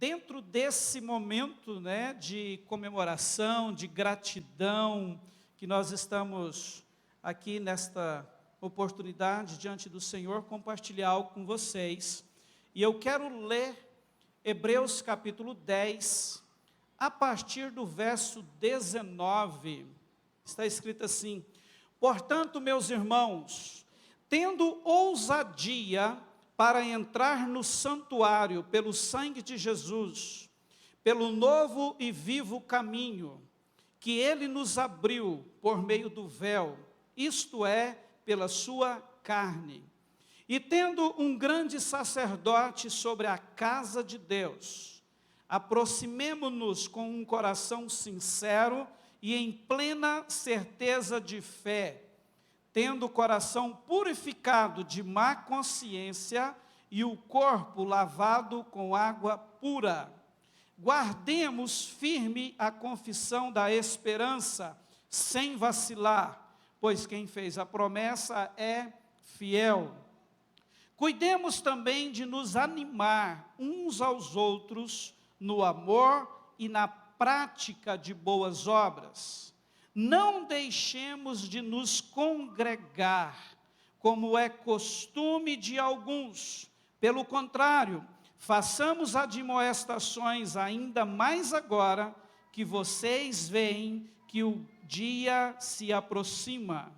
dentro desse momento, né, de comemoração, de gratidão, que nós estamos aqui nesta oportunidade diante do Senhor, compartilhar algo com vocês. E eu quero ler Hebreus capítulo 10, a partir do verso 19, está escrito assim: portanto, meus irmãos, tendo ousadia para entrar no santuário pelo sangue de Jesus, pelo novo e vivo caminho que ele nos abriu por meio do véu, isto é, pela sua carne, e tendo um grande sacerdote sobre a casa de Deus, aproximemo-nos com um coração sincero e em plena certeza de fé, tendo o coração purificado de má consciência e o corpo lavado com água pura. Guardemos firme a confissão da esperança, sem vacilar, pois quem fez a promessa é fiel. Cuidemos também de nos animar uns aos outros no amor e na prática de boas obras. Não deixemos de nos congregar, como é costume de alguns. Pelo contrário, façamos admoestações ainda mais agora que vocês veem que o dia se aproxima.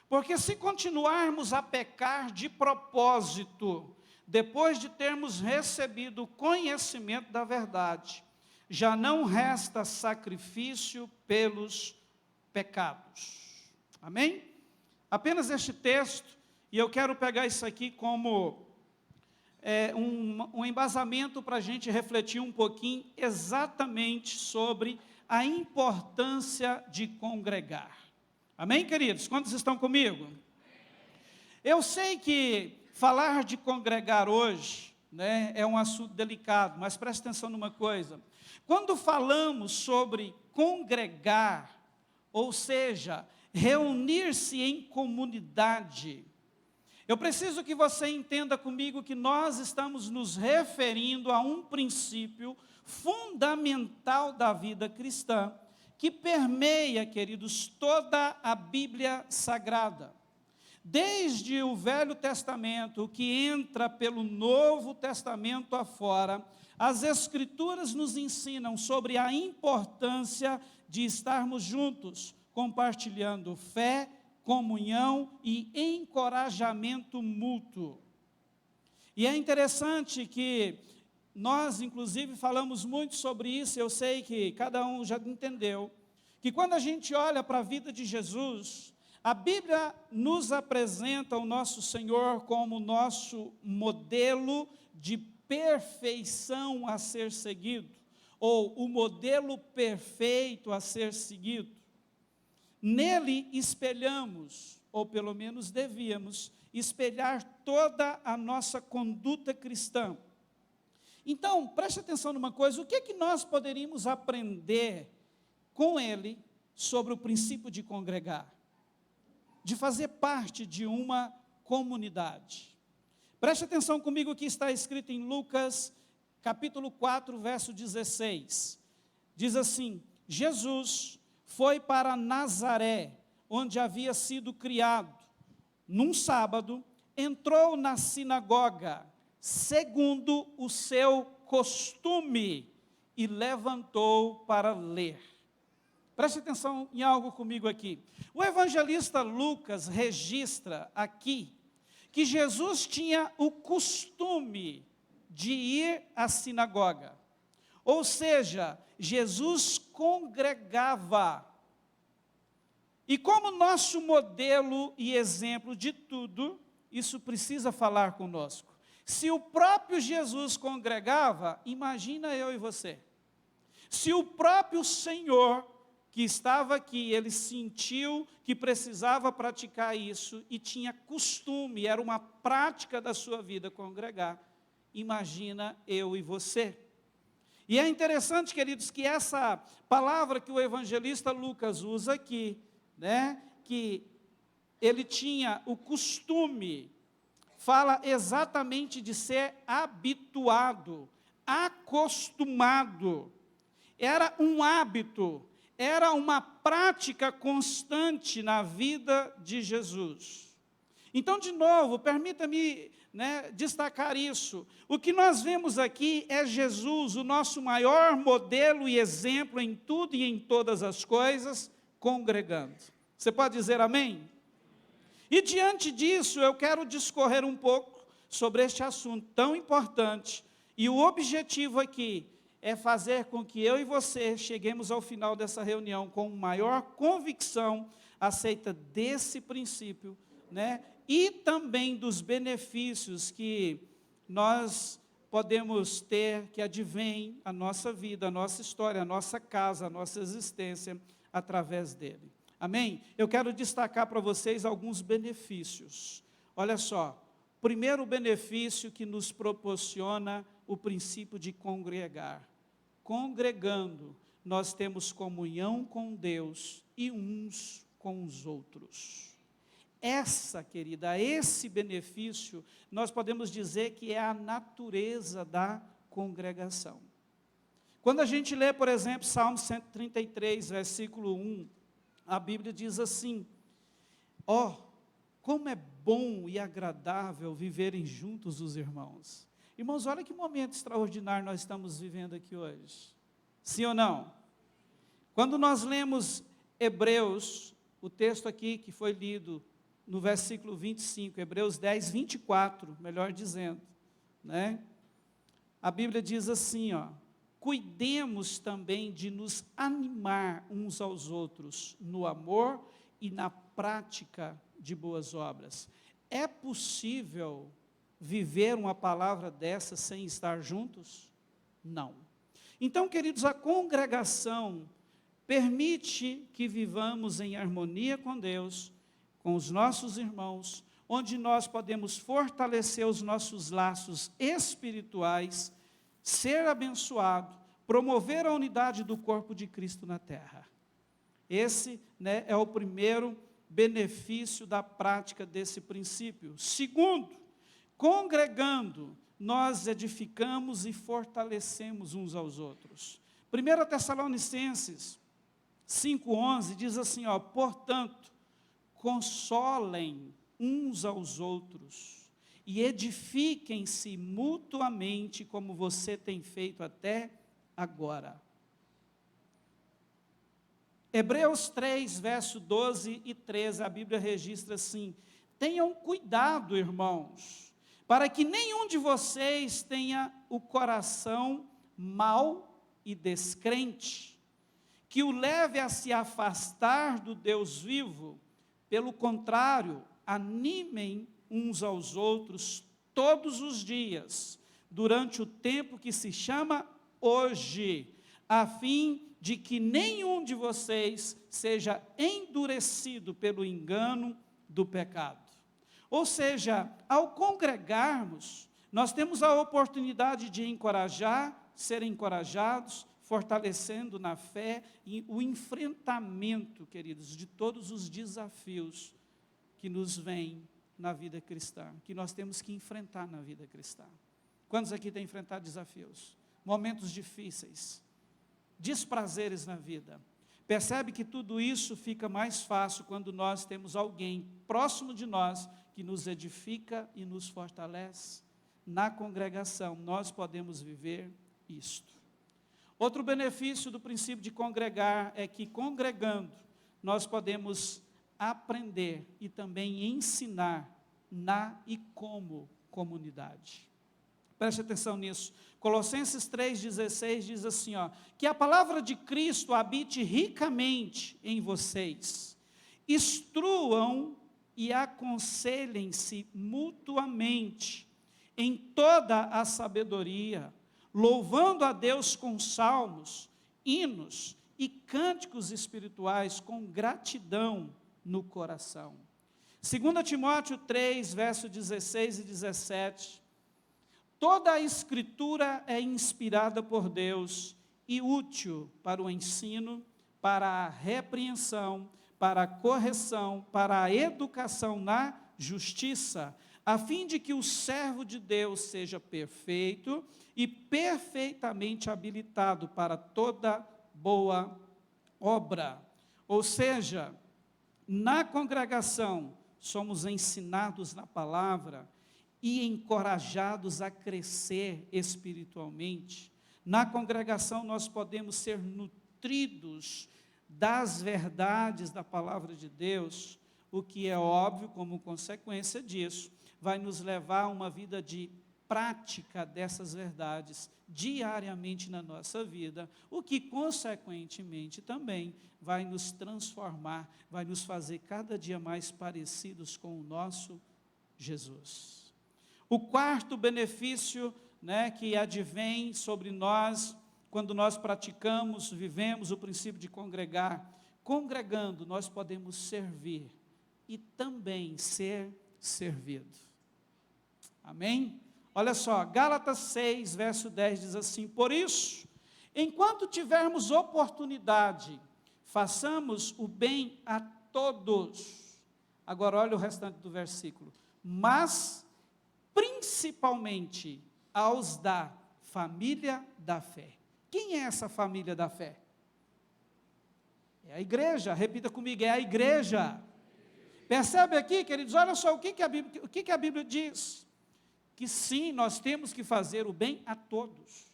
Porque se continuarmos a pecar de propósito, depois de termos recebido o conhecimento da verdade, já não resta sacrifício pelos pecados. Amém? Apenas este texto, e eu quero pegar isso aqui como um embasamento para a gente refletir um pouquinho exatamente sobre a importância de congregar. Amém, queridos? Quantos estão comigo? Eu sei que falar de congregar hoje, né, é um assunto delicado, mas preste atenção numa coisa. Quando falamos sobre congregar, ou seja, reunir-se em comunidade, eu preciso que você entenda comigo que nós estamos nos referindo a um princípio fundamental da vida cristã, que permeia, queridos, toda a Bíblia Sagrada. Desde o Velho Testamento, que entra pelo Novo Testamento afora, as Escrituras nos ensinam sobre a importância de estarmos juntos, compartilhando fé, comunhão e encorajamento mútuo. E é interessante que nós, inclusive, falamos muito sobre isso, eu sei que cada um já entendeu, que quando a gente olha para a vida de Jesus, a Bíblia nos apresenta o nosso Senhor como nosso modelo de perfeição a ser seguido, ou o modelo perfeito a ser seguido. Nele espelhamos, ou pelo menos devíamos, espelhar toda a nossa conduta cristã. Então, preste atenção numa coisa, o que é que nós poderíamos aprender com ele sobre o princípio de congregar? De fazer parte de uma comunidade. Preste atenção comigo que está escrito em Lucas, capítulo 4, verso 16. Diz assim: Jesus foi para Nazaré, onde havia sido criado. Num sábado, entrou na sinagoga, segundo o seu costume, e levantou para ler. Preste atenção em algo comigo aqui. O evangelista Lucas registra aqui que Jesus tinha o costume de ir à sinagoga. Ou seja, Jesus congregava. E como nosso modelo e exemplo de tudo, isso precisa falar conosco. Se o próprio Jesus congregava, imagina eu e você. Se o próprio Senhor que estava aqui, ele sentiu que precisava praticar isso e tinha costume, era uma prática da sua vida congregar, imagina eu e você. E é interessante, queridos, que essa palavra que o evangelista Lucas usa aqui, né, que ele tinha o costume, fala exatamente de ser habituado, acostumado, era um hábito, era uma prática constante na vida de Jesus. Então, de novo, permita-me destacar isso. O que nós vemos aqui é Jesus, o nosso maior modelo e exemplo em tudo e em todas as coisas, congregando. Você pode dizer amém? E diante disso, eu quero discorrer um pouco sobre este assunto tão importante. E o objetivo aqui é fazer com que eu e você cheguemos ao final dessa reunião com maior convicção acerca desse princípio, e também dos benefícios que nós podemos ter, que advém a nossa vida, a nossa história, a nossa casa, a nossa existência, através dele. Amém? Eu quero destacar para vocês alguns benefícios. Olha só, primeiro benefício que nos proporciona o princípio de congregar. Congregando, nós temos comunhão com Deus e uns com os outros. Esse benefício, nós podemos dizer que é a natureza da congregação. Quando a gente lê, por exemplo, Salmo 133, versículo 1, a Bíblia diz assim: como é bom e agradável viverem juntos os irmãos. Irmãos, olha que momento extraordinário nós estamos vivendo aqui hoje. Sim ou não? Quando nós lemos Hebreus, o texto aqui que foi lido no versículo 25, Hebreus 10, 24, melhor dizendo, a Bíblia diz assim, cuidemos também de nos animar uns aos outros no amor e na prática de boas obras. É possível viver uma palavra dessa sem estar juntos? Não. Então, queridos, a congregação permite que vivamos em harmonia com Deus, com os nossos irmãos, onde nós podemos fortalecer os nossos laços espirituais, ser abençoado, promover a unidade do corpo de Cristo na terra. Esse é o primeiro benefício da prática desse princípio. Segundo, congregando, nós edificamos e fortalecemos uns aos outros. 1 Tessalonicenses 5,11 diz assim, portanto, consolem uns aos outros e edifiquem-se mutuamente como você tem feito até agora. Hebreus 3, verso 12 e 13, a Bíblia registra assim: tenham cuidado, irmãos, para que nenhum de vocês tenha o coração mau e descrente, que o leve a se afastar do Deus vivo. Pelo contrário, animem uns aos outros todos os dias, durante o tempo que se chama hoje, a fim de que nenhum de vocês seja endurecido pelo engano do pecado. Ou seja, ao congregarmos, nós temos a oportunidade de encorajar, ser encorajados, fortalecendo na fé e o enfrentamento, queridos, de todos os desafios que nos vêm na vida cristã, que nós temos que enfrentar na vida cristã. Quantos aqui têm enfrentado desafios? Momentos difíceis, desprazeres na vida. Percebe que tudo isso fica mais fácil quando nós temos alguém próximo de nós que nos edifica e nos fortalece. Na congregação, nós podemos viver isto. Outro benefício do princípio de congregar é que, congregando, nós podemos aprender e também ensinar na e como comunidade. Preste atenção nisso. Colossenses 3,16 diz assim, que a palavra de Cristo habite ricamente em vocês. Instruam e aconselhem-se mutuamente em toda a sabedoria, louvando a Deus com salmos, hinos e cânticos espirituais com gratidão no coração. 2 Timóteo 3, verso 16 e 17. Toda a Escritura é inspirada por Deus e útil para o ensino, para a repreensão, para a correção, para a educação na justiça, a fim de que o servo de Deus seja perfeito e perfeitamente habilitado para toda boa obra. Ou seja, na congregação somos ensinados na palavra e encorajados a crescer espiritualmente. Na congregação nós podemos ser nutridos das verdades da palavra de Deus, o que é óbvio, como consequência disso, vai nos levar a uma vida de prática dessas verdades diariamente na nossa vida, o que consequentemente também vai nos transformar, vai nos fazer cada dia mais parecidos com o nosso Jesus. O quarto benefício, que advém sobre nós, quando nós praticamos, vivemos o princípio de congregar, congregando nós podemos servir e também ser servido. Amém? Olha só, Gálatas 6, verso 10 diz assim: por isso, enquanto tivermos oportunidade, façamos o bem a todos. Agora olha o restante do versículo. Mas, principalmente, aos da família da fé. Quem é essa família da fé? É a igreja, repita comigo, é a igreja. Percebe aqui, queridos, olha só o que a Bíblia diz. Que sim, nós temos que fazer o bem a todos.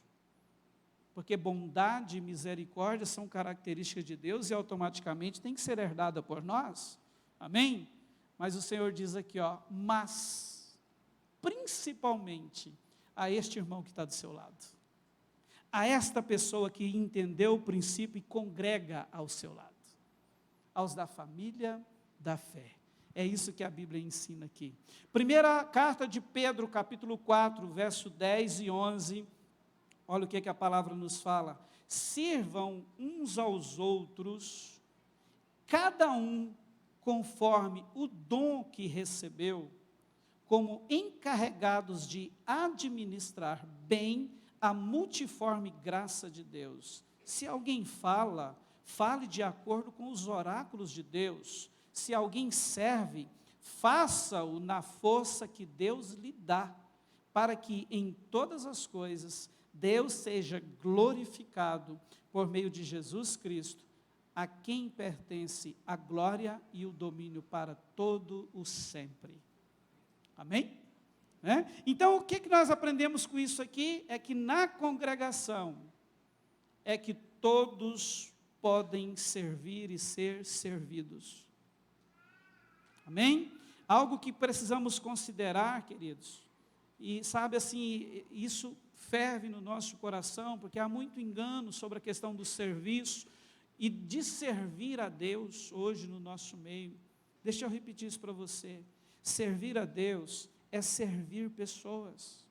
Porque bondade e misericórdia são características de Deus e automaticamente tem que ser herdada por nós. Amém? Mas o Senhor diz aqui, mas, principalmente, a este irmão que está do seu lado. A esta pessoa que entendeu o princípio e congrega ao seu lado. Aos da família da fé. É isso que a Bíblia ensina aqui. Primeira carta de Pedro, capítulo 4, verso 10 e 11. Olha o que a palavra nos fala. Sirvam uns aos outros, cada um conforme o dom que recebeu, como encarregados de administrar bem a multiforme graça de Deus. Se alguém fala, fale de acordo com os oráculos de Deus. Se alguém serve, faça-o na força que Deus lhe dá, para que em todas as coisas Deus seja glorificado por meio de Jesus Cristo, a quem pertence a glória e o domínio para todo o sempre. Amém? Então, o que nós aprendemos com isso aqui? É que na congregação, é que todos podem servir e ser servidos. Amém? Algo que precisamos considerar, queridos, e sabe assim, isso ferve no nosso coração, porque há muito engano sobre a questão do serviço e de servir a Deus hoje no nosso meio. Deixa eu repetir isso para você. Servir a Deus é servir pessoas.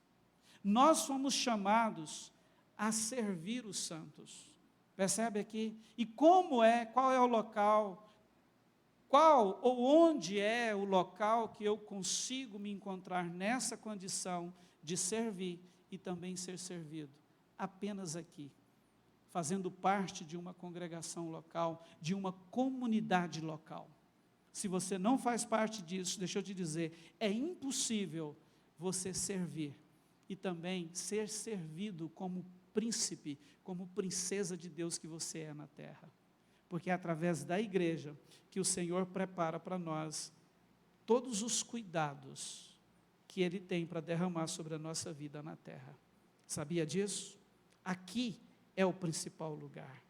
Nós fomos chamados a servir os santos. Percebe aqui? E qual é o local, qual ou onde é o local que eu consigo me encontrar nessa condição de servir e também ser servido? Apenas aqui, fazendo parte de uma congregação local, de uma comunidade local. Se você não faz parte disso, deixa eu te dizer, é impossível você servir e também ser servido como príncipe, como princesa de Deus que você é na terra. Porque é através da igreja que o Senhor prepara para nós todos os cuidados que Ele tem para derramar sobre a nossa vida na terra. Sabia disso? Aqui é o principal lugar.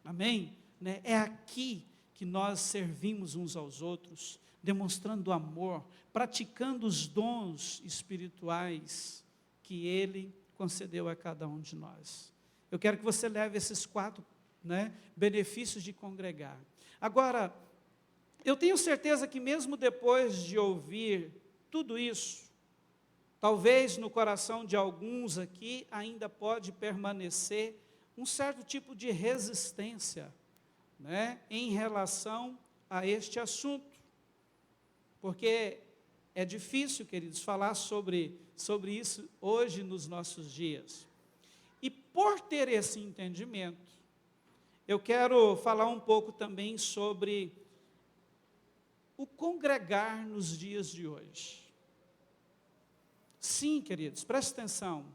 Amém? É aqui que nós servimos uns aos outros, demonstrando amor, praticando os dons espirituais que Ele concedeu a cada um de nós. Eu quero que você leve esses 4 benefícios de congregar. Agora, eu tenho certeza que mesmo depois de ouvir tudo isso, talvez no coração de alguns aqui ainda pode permanecer um certo tipo de resistência, em relação a este assunto, porque é difícil, queridos, falar sobre isso hoje nos nossos dias. E por ter esse entendimento, eu quero falar um pouco também sobre o congregar nos dias de hoje. Sim, queridos, preste atenção.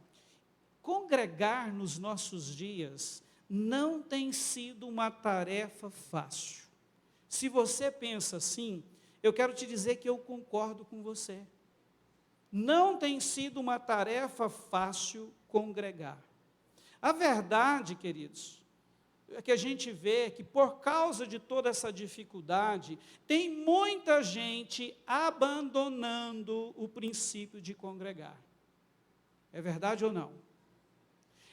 Congregar nos nossos dias não tem sido uma tarefa fácil. Se você pensa assim, eu quero te dizer que eu concordo com você. Não tem sido uma tarefa fácil congregar. A verdade, queridos, é que a gente vê que por causa de toda essa dificuldade, tem muita gente abandonando o princípio de congregar. É verdade ou não?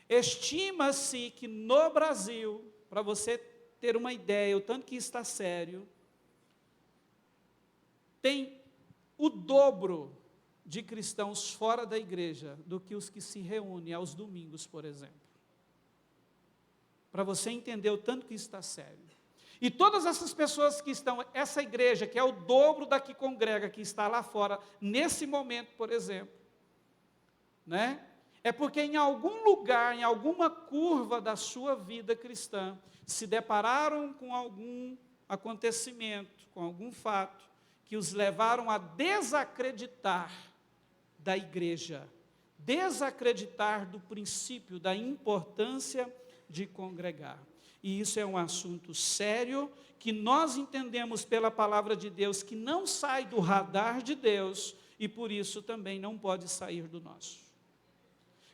Estima-se que no Brasil, para você ter uma ideia, o tanto que está sério, tem o dobro de cristãos fora da igreja do que os que se reúnem aos domingos, por exemplo. Para você entender o tanto que está sério. E todas essas pessoas que estão, essa igreja, que é o dobro da que congrega, que está lá fora, nesse momento, por exemplo, né? É porque em algum lugar, em alguma curva da sua vida cristã, se depararam com algum acontecimento, com algum fato, que os levaram a desacreditar da igreja, desacreditar do princípio, da importância de congregar. E isso é um assunto sério, que nós entendemos pela palavra de Deus, que não sai do radar de Deus, e por isso também não pode sair do nosso.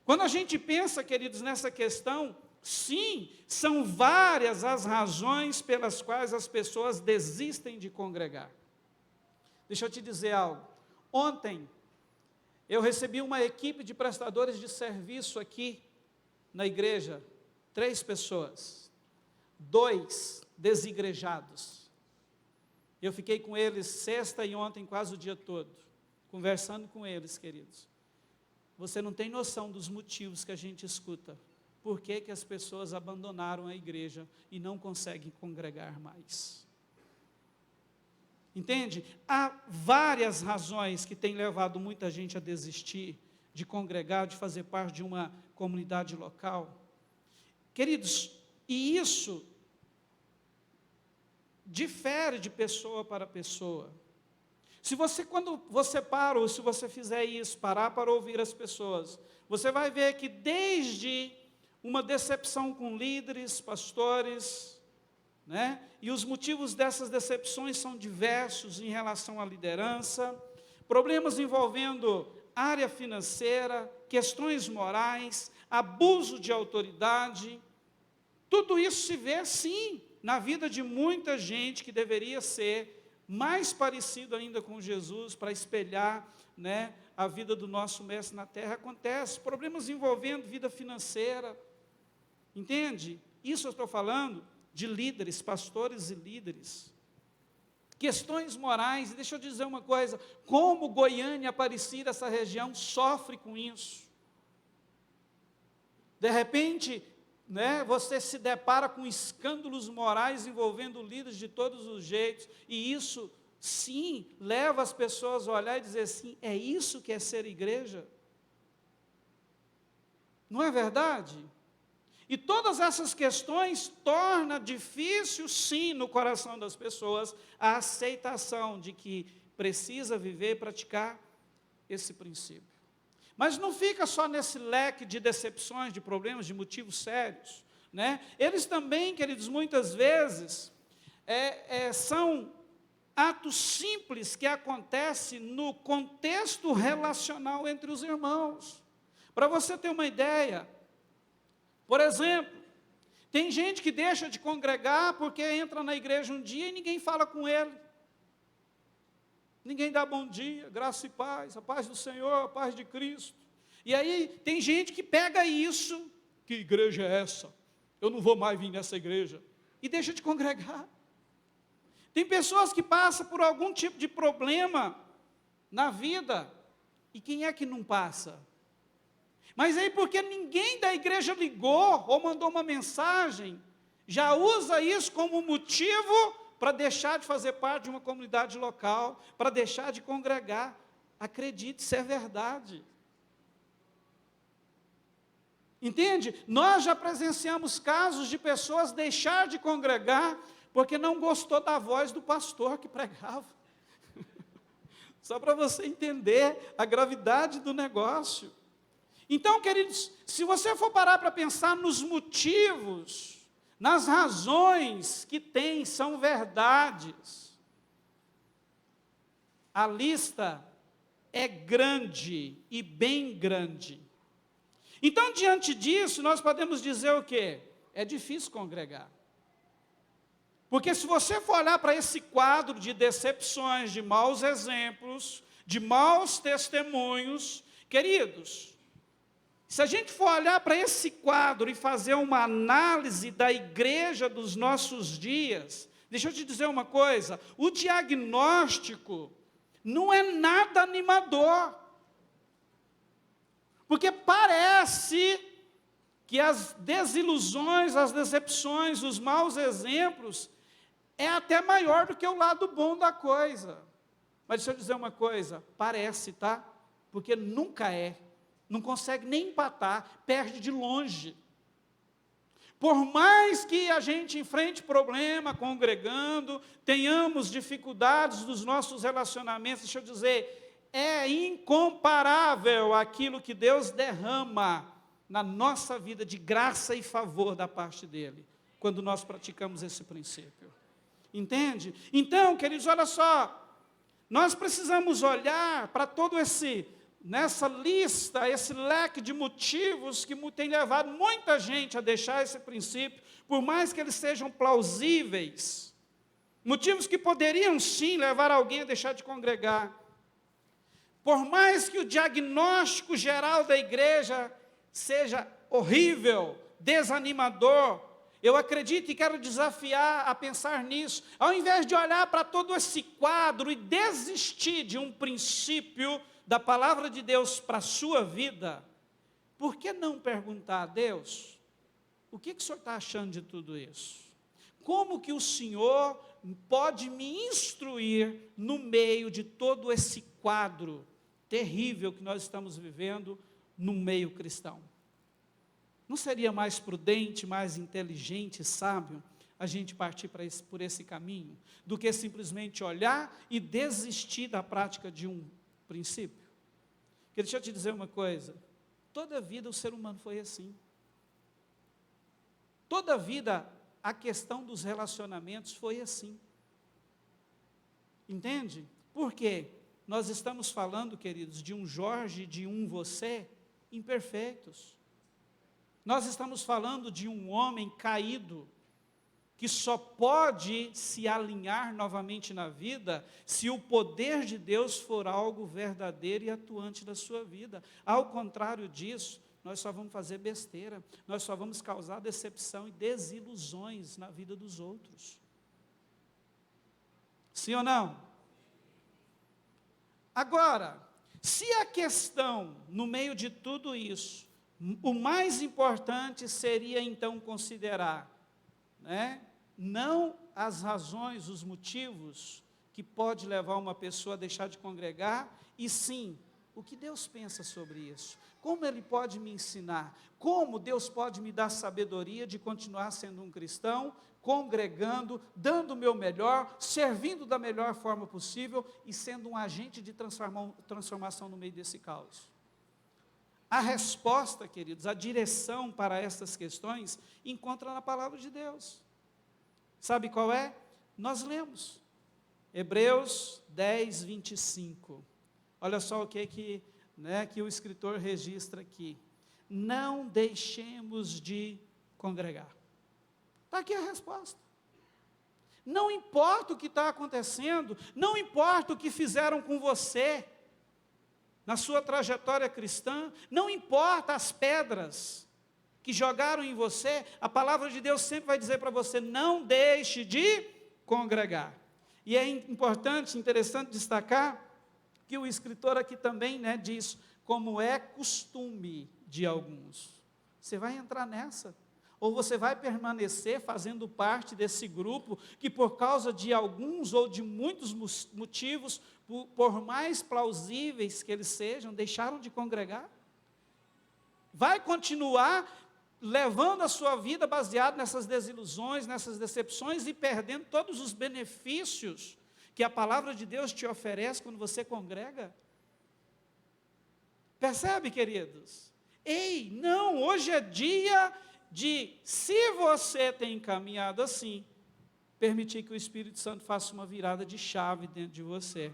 Quando a gente pensa, queridos, nessa questão, sim, são várias as razões pelas quais as pessoas desistem de congregar. Deixa eu te dizer algo. Ontem, eu recebi uma equipe de prestadores de serviço aqui na igreja, 3 pessoas, 2 desigrejados. Eu fiquei com eles sexta e ontem quase o dia todo, conversando com eles, queridos. Você não tem noção dos motivos que a gente escuta. Por que que as pessoas abandonaram a igreja e não conseguem congregar mais? Entende? Há várias razões que têm levado muita gente a desistir de congregar, de fazer parte de uma comunidade local. Queridos, e isso difere de pessoa para pessoa. Se você, quando você para, ou se você fizer isso, parar para ouvir as pessoas, você vai ver que desde uma decepção com líderes, pastores, né? E os motivos dessas decepções são diversos em relação à liderança, problemas envolvendo área financeira, questões morais, abuso de autoridade. Tudo isso se vê, sim, na vida de muita gente que deveria ser mais parecido ainda com Jesus, para espelhar, né, a vida do nosso mestre na terra. Acontece, problemas envolvendo vida financeira, entende? Isso eu estou falando de líderes, pastores e líderes. Questões morais, e deixa eu dizer uma coisa, como Goiânia, Aparecida, essa região, sofre com isso. De repente, né, você se depara com escândalos morais envolvendo líderes de todos os jeitos, e isso, sim, leva as pessoas a olhar e dizer assim, é isso que é ser igreja? Não é verdade? E todas essas questões tornam difícil, sim, no coração das pessoas, a aceitação de que precisa viver e praticar esse princípio. Mas não fica só nesse leque de decepções, de problemas, de motivos sérios, né? Eles também, queridos, muitas vezes, são atos simples que acontecem no contexto relacional entre os irmãos. Para você ter uma ideia, por exemplo, tem gente que deixa de congregar porque entra na igreja um dia e ninguém fala com ele. Ninguém dá bom dia, graça e paz, a paz do Senhor, a paz de Cristo. E aí tem gente que pega isso, que igreja é essa? Eu não vou mais vir nessa igreja. E deixa de congregar. Tem pessoas que passam por algum tipo de problema na vida. E quem é que não passa? Mas aí porque ninguém da igreja ligou ou mandou uma mensagem, já usa isso como motivo para deixar de fazer parte de uma comunidade local, para deixar de congregar. Acredite, isso é verdade. Entende? Nós já presenciamos casos de pessoas deixar de congregar porque não gostou da voz do pastor que pregava. Só para você entender a gravidade do negócio. Então, queridos, se você for parar para pensar nos motivos, nas razões que tem, são verdades. A lista é grande e bem grande. Então, diante disso, nós podemos dizer o quê? É difícil congregar. Porque se você for olhar para esse quadro de decepções, de maus exemplos, de maus testemunhos, queridos, se a gente for olhar para esse quadro e fazer uma análise da igreja dos nossos dias, deixa eu te dizer uma coisa, o diagnóstico não é nada animador. Porque parece que as desilusões, as decepções, os maus exemplos, é até maior do que o lado bom da coisa. Mas deixa eu dizer uma coisa, parece, tá? Porque nunca é. Não consegue nem empatar, perde de longe. Por mais que a gente enfrente problema congregando, tenhamos dificuldades nos nossos relacionamentos, deixa eu dizer, é incomparável aquilo que Deus derrama na nossa vida de graça e favor da parte dEle, quando nós praticamos esse princípio. Entende? Então, queridos, olha só, nós precisamos olhar para todo nessa lista, esse leque de motivos que tem levado muita gente a deixar esse princípio, por mais que eles sejam plausíveis, motivos que poderiam sim levar alguém a deixar de congregar, por mais que o diagnóstico geral da igreja seja horrível, desanimador, eu acredito e quero desafiar a pensar nisso, ao invés de olhar para todo esse quadro e desistir de um princípio da palavra de Deus para a sua vida, por que não perguntar a Deus, o que o Senhor está achando de tudo isso? Como que o Senhor pode me instruir no meio de todo esse quadro terrível que nós estamos vivendo no meio cristão? Não seria mais prudente, mais inteligente, sábio, a gente partir por esse caminho, do que simplesmente olhar e desistir da prática de um princípio? Porque deixa eu te dizer uma coisa, toda a vida o ser humano foi assim. Toda a vida a questão dos relacionamentos foi assim. Entende? Por quê? Nós estamos falando, queridos, de um Jorge, de um você, imperfeitos. Nós estamos falando de um homem caído, que só pode se alinhar novamente na vida, se o poder de Deus for algo verdadeiro e atuante da sua vida. Ao contrário disso, nós só vamos fazer besteira, nós só vamos causar decepção e desilusões na vida dos outros. Sim ou não? Agora, se a questão, no meio de tudo isso, o mais importante seria então considerar, não as razões, os motivos que pode levar uma pessoa a deixar de congregar, e sim, o que Deus pensa sobre isso? Como Ele pode me ensinar? Como Deus pode me dar sabedoria de continuar sendo um cristão, congregando, dando o meu melhor, servindo da melhor forma possível e sendo um agente de transformação no meio desse caos? A resposta, queridos, a direção para essas questões, encontra na palavra de Deus. Sabe qual é? Nós lemos. Hebreus 10, 25. Olha só o que o escritor registra aqui. Não deixemos de congregar. Está aqui a resposta. Não importa o que está acontecendo, não importa o que fizeram com você, na sua trajetória cristã, não importa as pedras que jogaram em você, a palavra de Deus sempre vai dizer para você, não deixe de congregar. E é importante, interessante destacar, que o escritor aqui também diz, como é costume de alguns. Você vai entrar nessa? Ou você vai permanecer fazendo parte desse grupo, que por causa de alguns ou de muitos motivos, por mais plausíveis que eles sejam, deixaram de congregar? Vai continuar levando a sua vida baseado nessas desilusões, nessas decepções e perdendo todos os benefícios que a palavra de Deus te oferece quando você congrega? Percebe, queridos? Ei, não, hoje é dia de, se você tem caminhado assim, permitir que o Espírito Santo faça uma virada de chave dentro de você,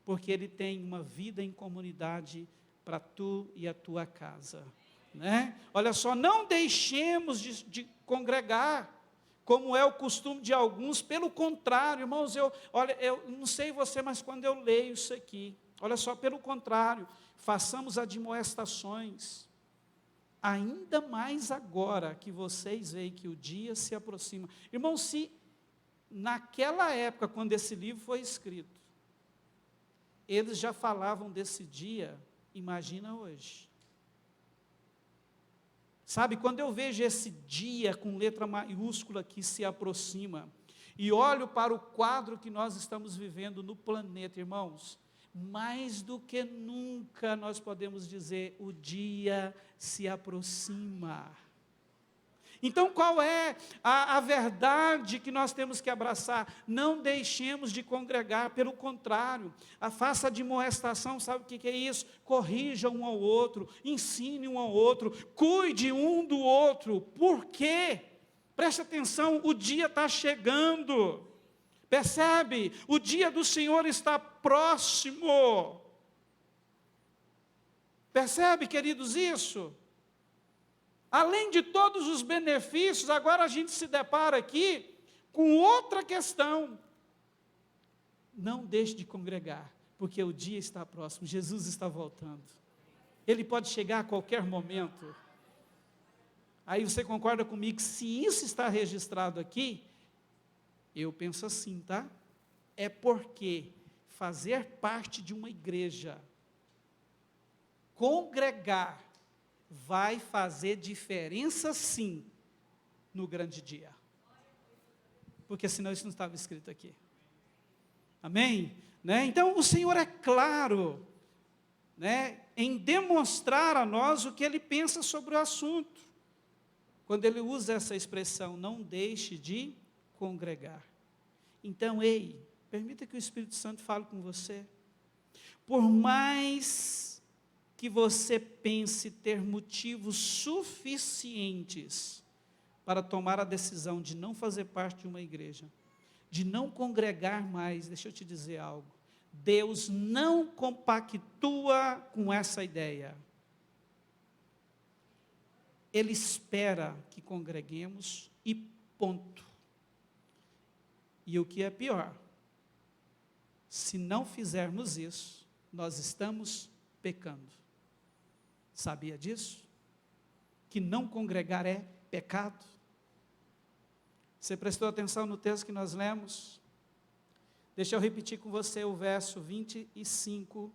porque Ele tem uma vida em comunidade para tu e a tua casa, né? Olha só, não deixemos de congregar, como é o costume de alguns, pelo contrário, irmãos, eu não sei você, mas quando eu leio isso aqui, olha só, pelo contrário, façamos admoestações, ainda mais agora que vocês veem que o dia se aproxima. Irmãos, se naquela época, quando esse livro foi escrito, eles já falavam desse dia, imagina hoje. Sabe, quando eu vejo esse dia com letra maiúscula que se aproxima, e olho para o quadro que nós estamos vivendo no planeta, irmãos, mais do que nunca nós podemos dizer, o dia se aproxima. Então, qual é a verdade que nós temos que abraçar? Não deixemos de congregar, pelo contrário, faça admoestação, sabe o que é isso? Corrija um ao outro, ensine um ao outro, cuide um do outro. Por quê? Preste atenção, o dia está chegando, percebe? O dia do Senhor está próximo. Percebe, queridos, isso? Além de todos os benefícios, agora a gente se depara aqui com outra questão. Não deixe de congregar, porque o dia está próximo, Jesus está voltando. Ele pode chegar a qualquer momento. Aí você concorda comigo que se isso está registrado aqui, eu penso assim, tá? É porque fazer parte de uma igreja, congregar, vai fazer diferença sim, no grande dia. Porque senão isso não estava escrito aqui. Amém? Né? Então o Senhor é claro, né, em demonstrar a nós o que Ele pensa sobre o assunto. Quando Ele usa essa expressão, não deixe de congregar. Então, ei, permita que o Espírito Santo fale com você. Por mais que você pense ter motivos suficientes para tomar a decisão de não fazer parte de uma igreja, de não congregar mais, deixa eu te dizer algo, Deus não compactua com essa ideia. Ele espera que congreguemos e ponto. E o que é pior, se não fizermos isso, nós estamos pecando. Sabia disso? Que não congregar é pecado? Você prestou atenção no texto que nós lemos? Deixa eu repetir com você o verso 25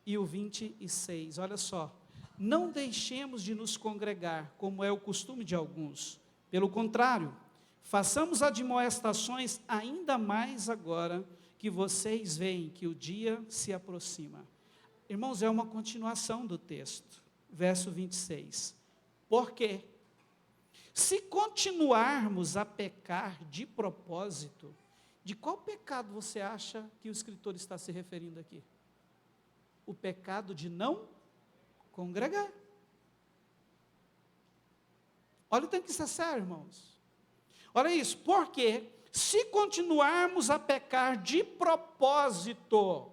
e o 26. Olha só. Não deixemos de nos congregar, como é o costume de alguns. Pelo contrário, façamos admoestações ainda mais agora que vocês veem que o dia se aproxima. Irmãos, é uma continuação do texto, verso 26. Por quê? Se continuarmos a pecar de propósito, de qual pecado você acha que o escritor está se referindo aqui? O pecado de não congregar. Olha o tanto que isso é sério, irmãos. Olha isso, porque se continuarmos a pecar de propósito,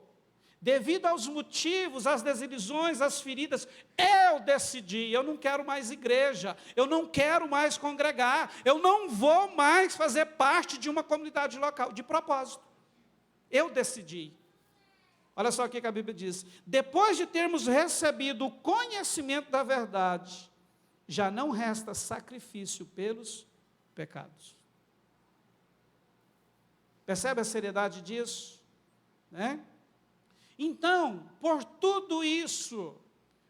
devido aos motivos, às desilusões, às feridas, eu decidi, eu não quero mais igreja, eu não quero mais congregar, eu não vou mais fazer parte de uma comunidade local, de propósito. Eu decidi. Olha só o que a Bíblia diz. Depois de termos recebido o conhecimento da verdade, já não resta sacrifício pelos pecados. Percebe a seriedade disso? Né? Então, por tudo isso,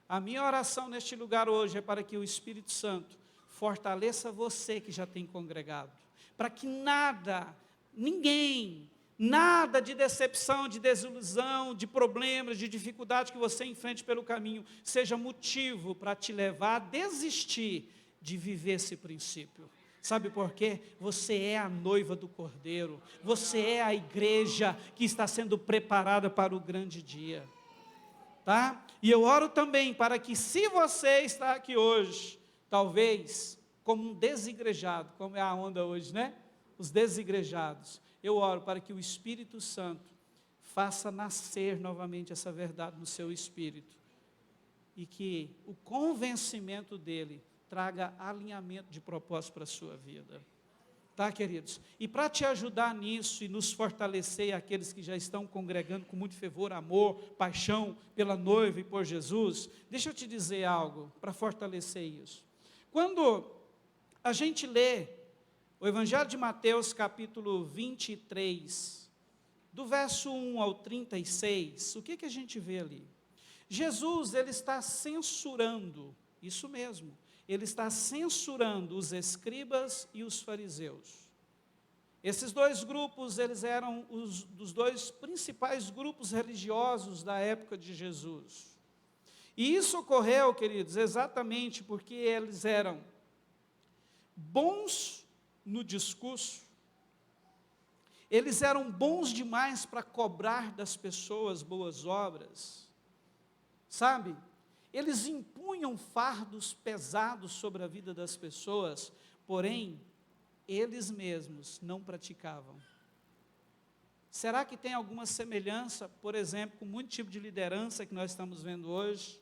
a minha oração neste lugar hoje é para que o Espírito Santo fortaleça você que já tem congregado, para que nada, ninguém, nada de decepção, de desilusão, de problemas, de dificuldade que você enfrente pelo caminho, seja motivo para te levar a desistir de viver esse princípio. Sabe por quê? Você é a noiva do Cordeiro. Você é a igreja que está sendo preparada para o grande dia. Tá? E eu oro também para que, se você está aqui hoje, talvez como um desigrejado, como é a onda hoje, né? Os desigrejados. Eu oro para que o Espírito Santo faça nascer novamente essa verdade no seu espírito. E que o convencimento dele traga alinhamento de propósito para a sua vida. Tá, queridos? E para te ajudar nisso e nos fortalecer, aqueles que já estão congregando com muito fervor, amor, paixão pela noiva e por Jesus, deixa eu te dizer algo para fortalecer isso. Quando a gente lê o Evangelho de Mateus, capítulo 23, do verso 1 ao 36, o que a gente vê ali? Jesus, ele está censurando, isso mesmo, ele está censurando os escribas e os fariseus. Esses dois grupos, eles eram dos dois principais grupos religiosos da época de Jesus. E isso ocorreu, queridos, exatamente porque eles eram bons no discurso, eles eram bons demais para cobrar das pessoas boas obras, sabe? Eles impunham fardos pesados sobre a vida das pessoas, porém, eles mesmos não praticavam. Será que tem alguma semelhança, por exemplo, com muito tipo de liderança que nós estamos vendo hoje?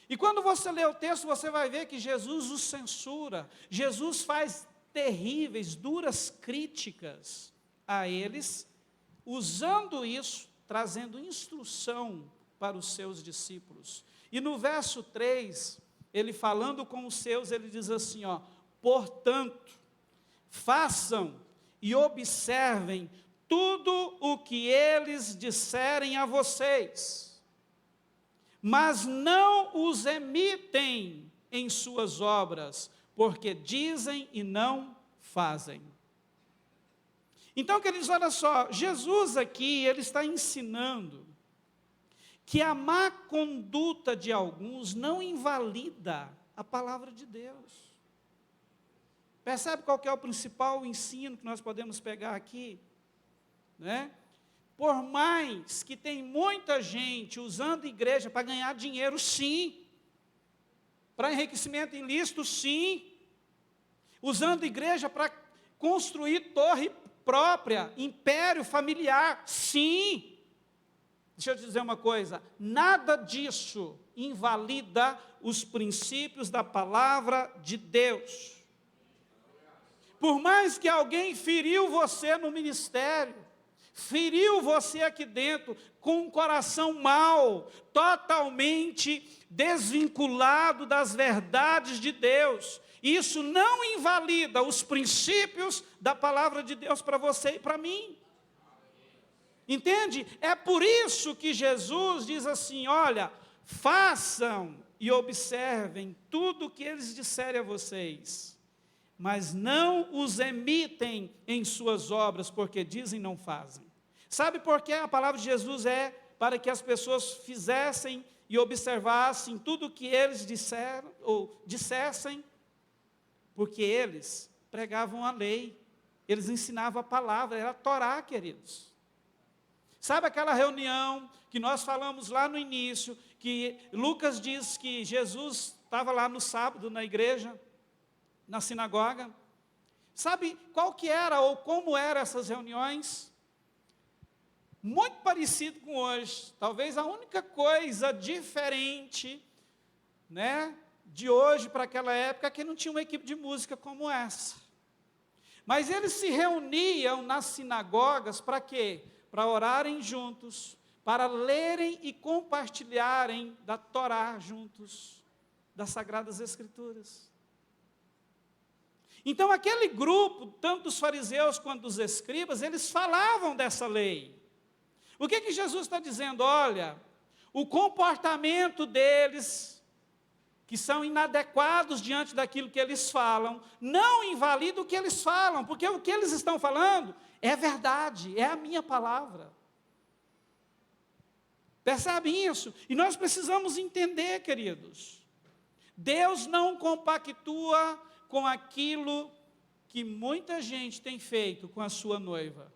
E quando você lê o texto, você vai ver que Jesus os censura, Jesus faz terríveis, duras críticas a eles, usando isso, trazendo instrução para os seus discípulos. E no verso 3, ele falando com os seus, ele diz assim, ó, portanto, façam e observem tudo o que eles disserem a vocês, mas não os imitem em suas obras, porque dizem e não fazem. Então, queridos, olha só, Jesus aqui, ele está ensinando que a má conduta de alguns não invalida a palavra de Deus. Percebe qual que é o principal ensino que nós podemos pegar aqui? Né? Por mais que tem muita gente usando igreja para ganhar dinheiro, sim. Para enriquecimento ilícito, sim. Usando igreja para construir torre própria, império familiar, sim. Deixa eu te dizer uma coisa, nada disso invalida os princípios da palavra de Deus. Por mais que alguém feriu você no ministério, feriu você aqui dentro, com um coração mau, totalmente desvinculado das verdades de Deus, isso não invalida os princípios da palavra de Deus para você e para mim. Entende? É por isso que Jesus diz assim, olha, façam e observem tudo o que eles disserem a vocês, mas não os imitem em suas obras, porque dizem e não fazem. Sabe por que a palavra de Jesus é para que as pessoas fizessem e observassem tudo o que eles disseram, ou dissessem? Porque eles pregavam a lei, eles ensinavam a palavra, era a Torá, queridos. Sabe aquela reunião que nós falamos lá no início, que Lucas diz que Jesus estava lá no sábado na igreja, na sinagoga? Sabe qual que era ou como eram essas reuniões? Muito parecido com hoje. Talvez a única coisa diferente, né, de hoje para aquela época é que não tinha uma equipe de música como essa. Mas eles se reuniam nas sinagogas para quê? Para orarem juntos, para lerem e compartilharem da Torá juntos, das Sagradas Escrituras. Então aquele grupo, tanto dos fariseus quanto dos escribas, eles falavam dessa lei. O que Jesus está dizendo? Olha, o comportamento deles, que são inadequados diante daquilo que eles falam, não invalida o que eles falam, porque o que eles estão falando é verdade, é a minha palavra. Percebem isso? E nós precisamos entender, queridos, Deus não compactua com aquilo que muita gente tem feito com a sua noiva.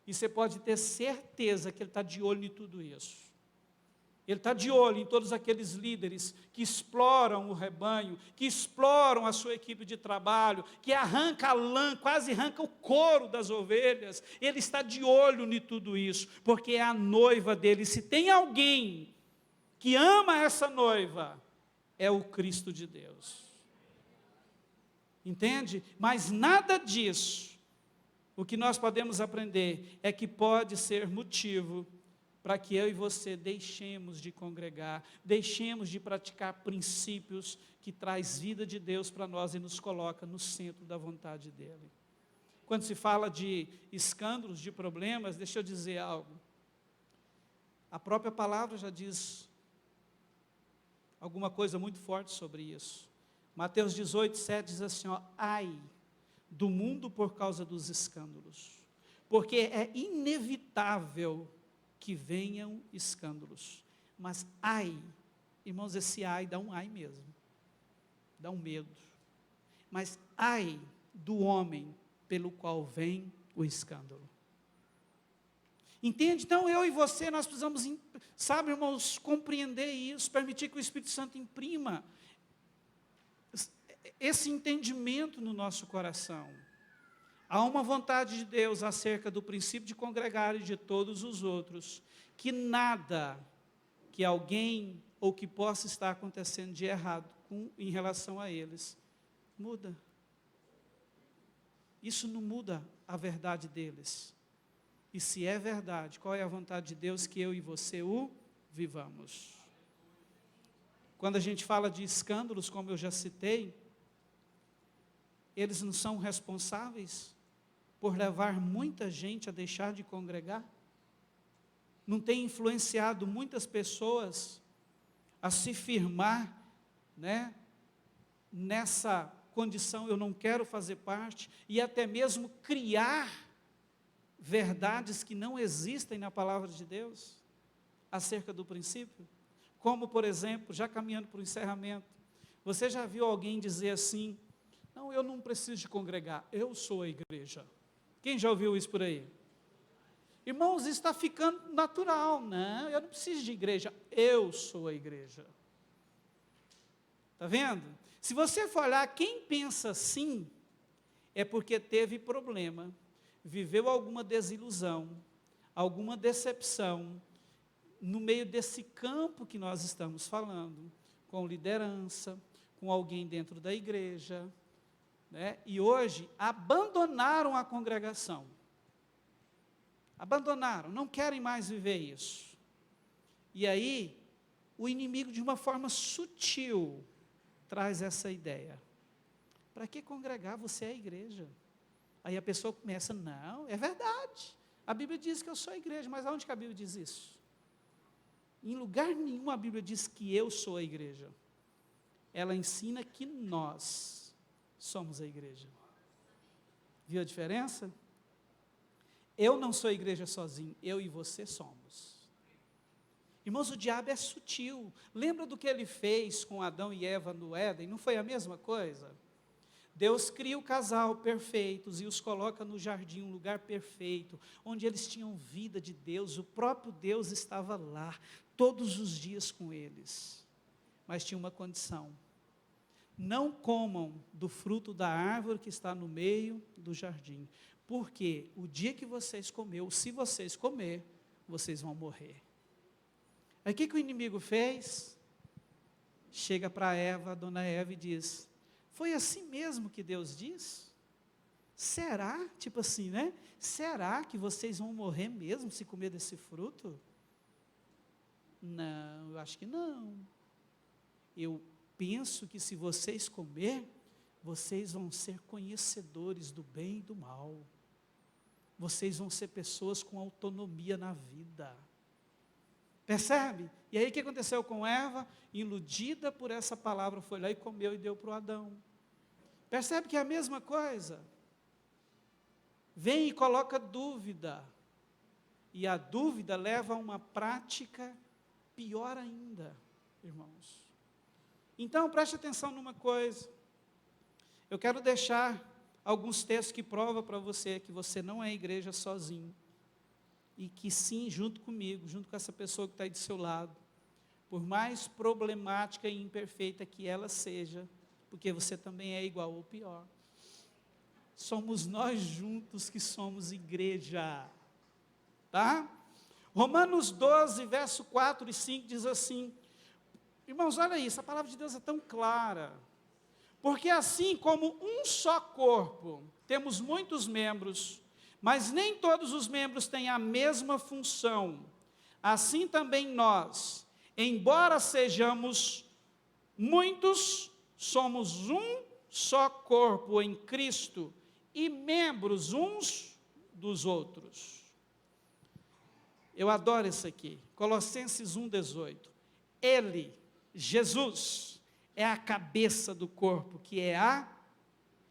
E você pode ter certeza que ele está de olho em tudo isso. Ele está de olho em todos aqueles líderes que exploram o rebanho, que exploram a sua equipe de trabalho, que arranca a lã, quase arranca o couro das ovelhas. Ele está de olho em tudo isso, porque é a noiva dele. Se tem alguém que ama essa noiva, é o Cristo de Deus. Entende? Mas nada disso, o que nós podemos aprender é que pode ser motivo para que eu e você deixemos de congregar, deixemos de praticar princípios que traz vida de Deus para nós e nos coloca no centro da vontade dEle. Quando se fala de escândalos, de problemas, deixa eu dizer algo. A própria palavra já diz alguma coisa muito forte sobre isso. Mateus 18, 7 diz assim, ai do mundo por causa dos escândalos, porque é inevitável que venham escândalos, mas ai, irmãos, esse ai dá um ai mesmo, dá um medo, mas ai do homem pelo qual vem o escândalo. Entende? Então eu e você, nós precisamos, sabe, irmãos, compreender isso, permitir que o Espírito Santo imprima esse entendimento no nosso coração. Há uma vontade de Deus acerca do princípio de congregar e de todos os outros, que nada que alguém ou que possa estar acontecendo de errado em relação a eles, muda. Isso não muda a verdade deles. E se é verdade, qual é a vontade de Deus? Que eu e você o vivamos. Quando a gente fala de escândalos, como eu já citei, eles não são responsáveis por levar muita gente a deixar de congregar? Não tem influenciado muitas pessoas a se firmar, né, nessa condição, eu não quero fazer parte, e até mesmo criar verdades que não existem na palavra de Deus, acerca do princípio? Como, por exemplo, já caminhando para o encerramento, você já viu alguém dizer assim, não, eu não preciso de congregar, eu sou a igreja. Quem já ouviu isso por aí? Irmãos, isso está ficando natural, não, eu não preciso de igreja, eu sou a igreja. Está vendo? Se você for olhar, quem pensa assim, é porque teve problema, viveu alguma desilusão, alguma decepção, no meio desse campo que nós estamos falando, com liderança, com alguém dentro da igreja, né? E hoje abandonaram a congregação, abandonaram, não querem mais viver isso. E aí, o inimigo de uma forma sutil, traz essa ideia, para que congregar? Você é a igreja. Aí a pessoa começa, não, é verdade, a Bíblia diz que eu sou a igreja, mas aonde que a Bíblia diz isso? Em lugar nenhum a Bíblia diz que eu sou a igreja, ela ensina que nós somos a igreja. Viu a diferença? Eu não sou a igreja sozinho, eu e você somos. Irmãos, o diabo é sutil. Lembra do que ele fez com Adão e Eva no Éden? Não foi a mesma coisa? Deus cria o casal perfeitos e os coloca no jardim, um lugar perfeito, onde eles tinham vida de Deus, o próprio Deus estava lá, todos os dias com eles. Mas tinha uma condição: não comam do fruto da árvore que está no meio do jardim, porque o dia que vocês comer, ou se vocês comer, vocês vão morrer. Aí o que o inimigo fez? Chega para Eva, a dona Eva, e diz, foi assim mesmo que Deus diz? Será? Tipo assim, né? Será que vocês vão morrer mesmo se comer desse fruto? Não, eu acho que não. Eu penso que se vocês comer, vocês vão ser conhecedores do bem e do mal. Vocês vão ser pessoas com autonomia na vida. Percebe? E aí o que aconteceu com Eva? Iludida por essa palavra, foi lá e comeu e deu para o Adão. Percebe que é a mesma coisa? Vem e coloca dúvida. E a dúvida leva a uma prática pior ainda, irmãos. Então, preste atenção numa coisa. Eu quero deixar alguns textos que provam para você que você não é igreja sozinho. E que sim, junto comigo, junto com essa pessoa que está aí do seu lado, por mais problemática e imperfeita que ela seja, porque você também é igual ou pior, somos nós juntos que somos igreja, tá? Romanos 12, verso 4 e 5 diz assim, irmãos, olha isso, a palavra de Deus é tão clara, porque assim como um só corpo, temos muitos membros, mas nem todos os membros têm a mesma função, assim também nós, embora sejamos muitos, somos um só corpo em Cristo, e membros uns dos outros. Eu adoro isso aqui, Colossenses 1,18. Ele, Jesus, é a cabeça do corpo, que é a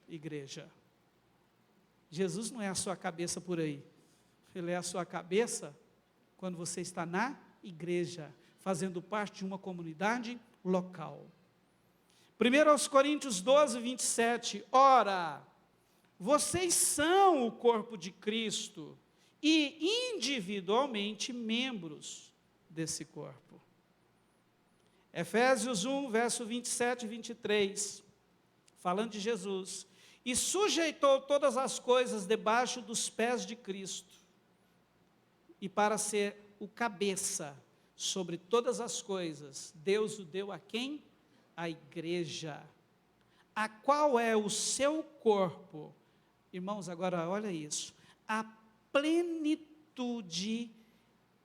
igreja. Jesus não é a sua cabeça por aí, Ele é a sua cabeça quando você está na igreja, fazendo parte de uma comunidade local. 1 Coríntios 12, 27, ora, vocês são o corpo de Cristo e individualmente membros desse corpo. Efésios 1, verso 27 e 23, falando de Jesus, e sujeitou todas as coisas debaixo dos pés de Cristo, e para ser o cabeça sobre todas as coisas, Deus o deu a quem? A igreja, a qual é o seu corpo. Irmãos, agora olha isso, a plenitude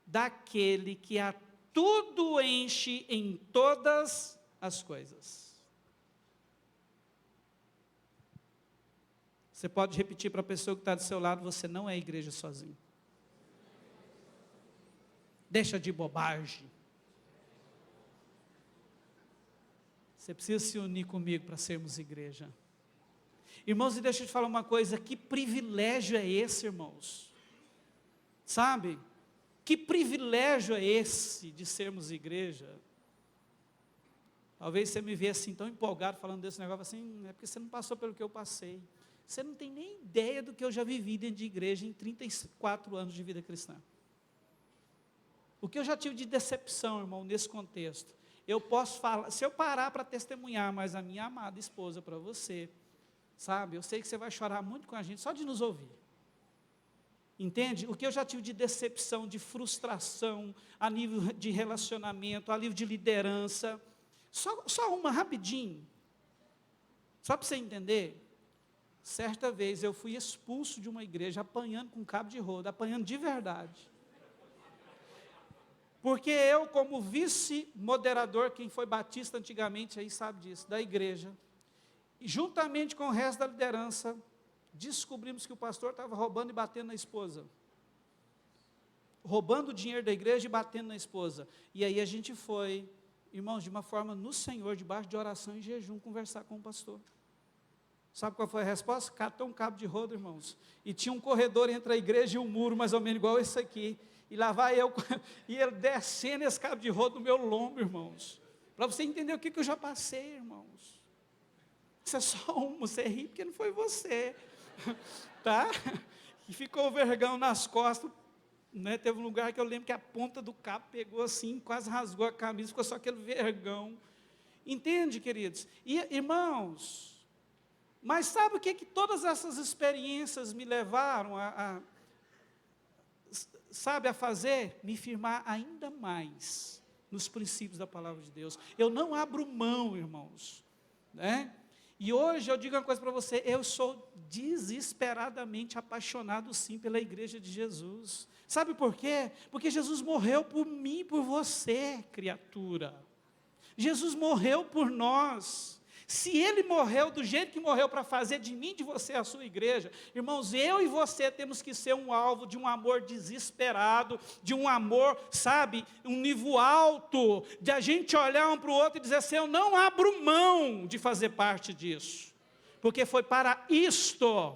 daquele que a tudo enche em todas as coisas. Você pode repetir para a pessoa que está do seu lado, você não é igreja sozinho. Deixa de bobagem. Você precisa se unir comigo para sermos igreja. Irmãos, e deixa eu te falar uma coisa, que privilégio é esse, irmãos? Sabe? Que privilégio é esse de sermos igreja? Talvez você me vê assim, tão empolgado, falando desse negócio, assim, é porque você não passou pelo que eu passei. Você não tem nem ideia do que eu já vivi dentro de igreja em 34 anos de vida cristã. O que eu já tive de decepção, irmão, nesse contexto. Eu posso falar, se eu parar para testemunhar, mas a minha amada esposa para você, sabe, eu sei que você vai chorar muito com a gente, só de nos ouvir. Entende? O que eu já tive de decepção, de frustração, a nível de relacionamento, a nível de liderança. Só uma, rapidinho. Só para você entender. Certa vez eu fui expulso de uma igreja, apanhando com cabo de roda, apanhando de verdade. Porque eu, como vice-moderador, quem foi batista antigamente, aí sabe disso, da igreja, e juntamente com o resto da liderança, descobrimos que o pastor estava roubando e batendo na esposa. Roubando o dinheiro da igreja e batendo na esposa. E aí a gente foi, irmãos, de uma forma no Senhor, debaixo de oração e jejum, conversar com o pastor. Sabe qual foi a resposta? Catou um cabo de roda, irmãos. E tinha um corredor entre a igreja e o muro, mais ou menos igual esse aqui. E lá vai eu, e ele descendo esse cabo de roda no meu lombo, irmãos. Para você entender o que eu já passei, irmãos. Isso é só você ri porque não foi você. Tá? E ficou o vergão nas costas, né? Teve um lugar que eu lembro que a ponta do cabo pegou assim, quase rasgou a camisa, ficou só aquele vergão. Entende, queridos? E, irmãos, mas sabe o que todas essas experiências me levaram a fazer? Me firmar ainda mais nos princípios da palavra de Deus. Eu não abro mão, irmãos, né? E hoje eu digo uma coisa para você, eu sou desesperadamente apaixonado sim pela igreja de Jesus. Sabe por quê? Porque Jesus morreu por mim e por você, criatura. Jesus morreu por nós. Se Ele morreu do jeito que morreu para fazer de mim e de você a sua igreja, irmãos, eu e você temos que ser um alvo de um amor desesperado, de um amor, sabe, um nível alto, de a gente olhar um para o outro e dizer assim, eu não abro mão de fazer parte disso, porque foi para isto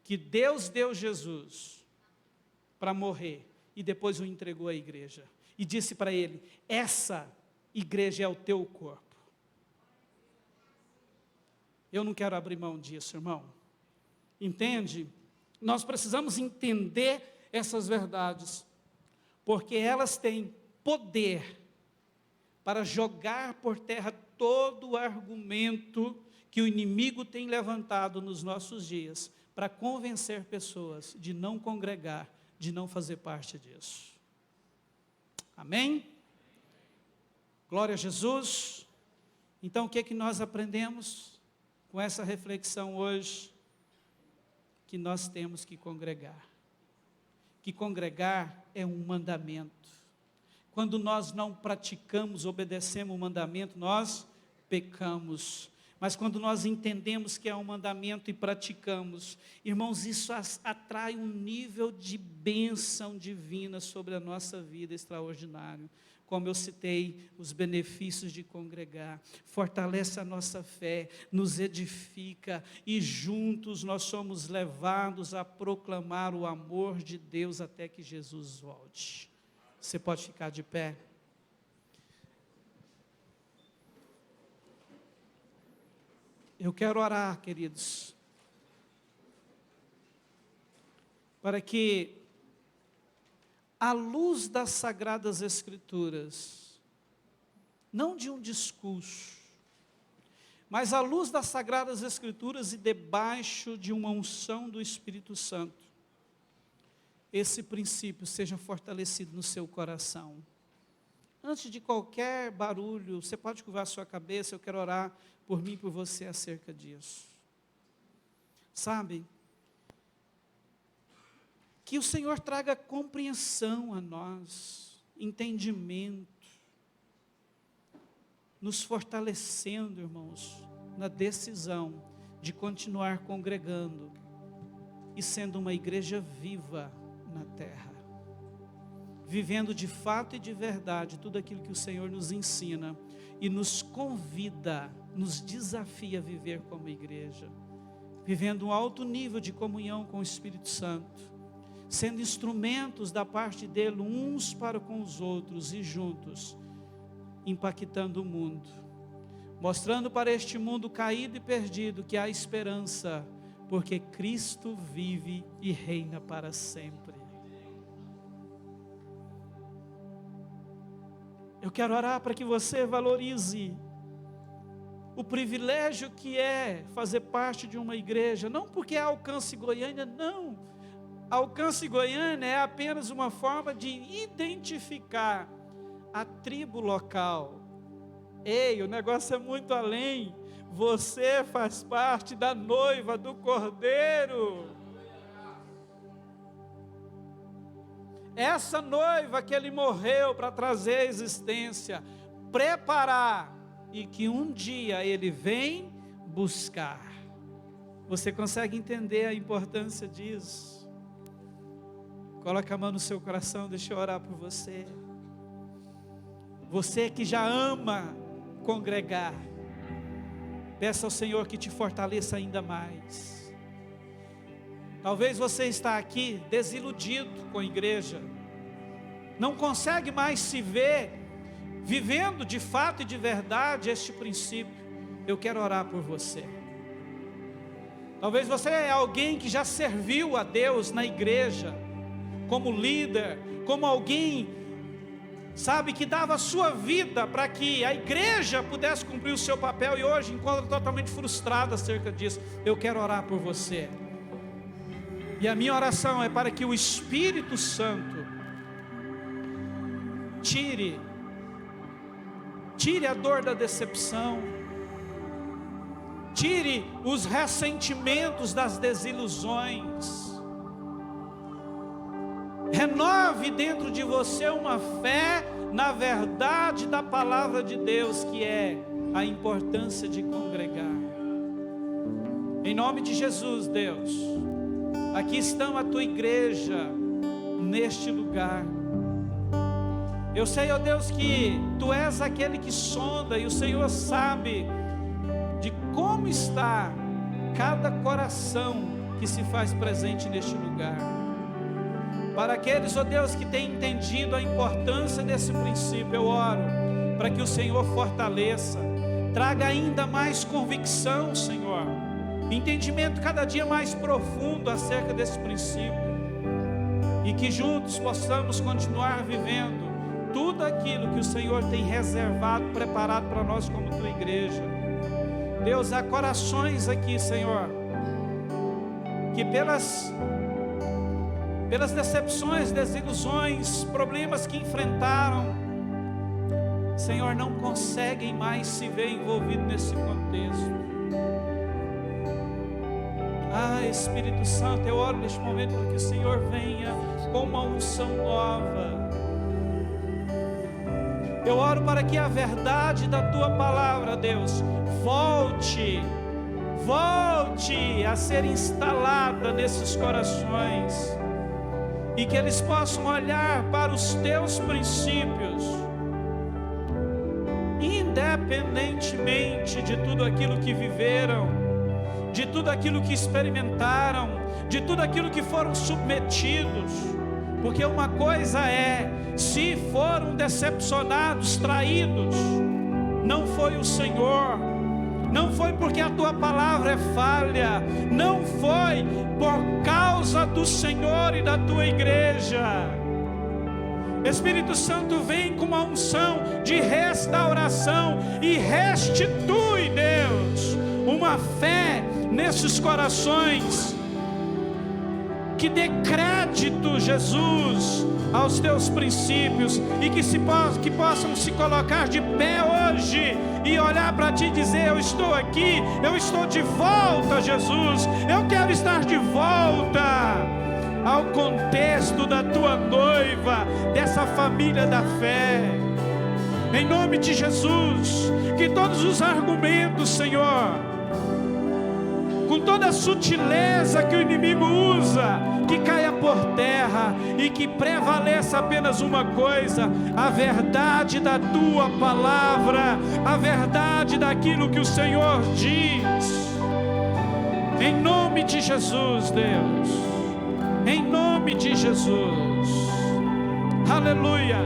que Deus deu Jesus para morrer, e depois o entregou à igreja, e disse para ele, essa igreja é o teu corpo. Eu não quero abrir mão disso, irmão. Entende? Nós precisamos entender essas verdades, porque elas têm poder para jogar por terra todo o argumento que o inimigo tem levantado nos nossos dias, para convencer pessoas de não congregar, de não fazer parte disso. Amém? Glória a Jesus. Então, o que é que nós aprendemos com essa reflexão hoje? Que nós temos que congregar. Que congregar é um mandamento. Quando nós não praticamos, obedecemos o mandamento, nós pecamos. Mas quando nós entendemos que é um mandamento e praticamos, irmãos, isso atrai um nível de bênção divina sobre a nossa vida extraordinário. Como eu citei, os benefícios de congregar, fortalece a nossa fé, nos edifica, e juntos nós somos levados a proclamar o amor de Deus até que Jesus volte. Você pode ficar de pé? Eu quero orar, queridos, para que, à luz das Sagradas Escrituras, não de um discurso, mas à luz das Sagradas Escrituras e debaixo de uma unção do Espírito Santo, esse princípio seja fortalecido no seu coração. Antes de qualquer barulho, você pode curvar a sua cabeça, eu quero orar por mim e por você acerca disso. Sabe, que o Senhor traga compreensão a nós, entendimento, nos fortalecendo, irmãos, na decisão de continuar congregando e sendo uma igreja viva na terra, vivendo de fato e de verdade tudo aquilo que o Senhor nos ensina e nos convida, nos desafia a viver como igreja, vivendo um alto nível de comunhão com o Espírito Santo, sendo instrumentos da parte dele uns para com os outros e juntos, impactando o mundo, mostrando para este mundo caído e perdido que há esperança, porque Cristo vive e reina para sempre. Eu quero orar para que você valorize o privilégio que é fazer parte de uma igreja, não porque é Alcance Goiânia, não. Alcance Goiânia é apenas uma forma de identificar a tribo local. Ei, o negócio é muito além. Você faz parte da noiva do Cordeiro. Essa noiva que ele morreu para trazer à existência, preparar, e que um dia ele vem buscar. Você consegue entender a importância disso? Coloca a mão no seu coração, deixa eu orar por você. Você que já ama congregar, peça ao Senhor que te fortaleça ainda mais. Talvez você está aqui desiludido com a igreja, não consegue mais se ver vivendo de fato e de verdade este princípio. Eu quero orar por você. Talvez você é alguém que já serviu a Deus na igreja, como líder, como alguém, sabe, que dava a sua vida para que a igreja pudesse cumprir o seu papel e hoje encontra totalmente frustrado acerca disso. Eu quero orar por você. E a minha oração é para que o Espírito Santo tire a dor da decepção, tire os ressentimentos das desilusões, renove dentro de você uma fé na verdade da palavra de Deus, que é a importância de congregar. Em nome de Jesus, Deus, aqui está a tua igreja neste lugar. Eu sei, ó Deus, que tu és aquele que sonda, e o Senhor sabe de como está cada coração que se faz presente neste lugar. Para aqueles, ó Deus, que têm entendido a importância desse princípio, eu oro para que o Senhor fortaleça, traga ainda mais convicção, Senhor, entendimento cada dia mais profundo acerca desse princípio, e que juntos possamos continuar vivendo tudo aquilo que o Senhor tem reservado, preparado para nós como tua igreja. Deus, há corações aqui, Senhor, que pelas decepções, desilusões, problemas que enfrentaram, Senhor, não conseguem mais se ver envolvido nesse contexto. Ah, Espírito Santo, eu oro neste momento para que o Senhor venha com uma unção nova. Eu oro para que a verdade da tua palavra, Deus, volte a ser instalada nesses corações, e que eles possam olhar para os teus princípios, independentemente de tudo aquilo que viveram, de tudo aquilo que experimentaram, de tudo aquilo que foram submetidos. Porque uma coisa é, se foram decepcionados, traídos, não foi o Senhor, não foi porque a tua palavra é falha, não foi por causa do Senhor e da tua igreja. Espírito Santo, vem com uma unção de restauração e restitui, Deus, uma fé nesses corações, que dê crédito, Jesus, aos teus princípios, e que possam se colocar de pé hoje e olhar para ti e dizer: eu estou aqui, eu estou de volta, Jesus, eu quero estar de volta ao contexto da tua noiva, dessa família da fé. Em nome de Jesus, que todos os argumentos, Senhor, com toda a sutileza que o inimigo usa, que caia por terra, e que prevaleça apenas uma coisa: a verdade da tua palavra, a verdade daquilo que o Senhor diz. Em nome de Jesus, Deus, em nome de Jesus, aleluia.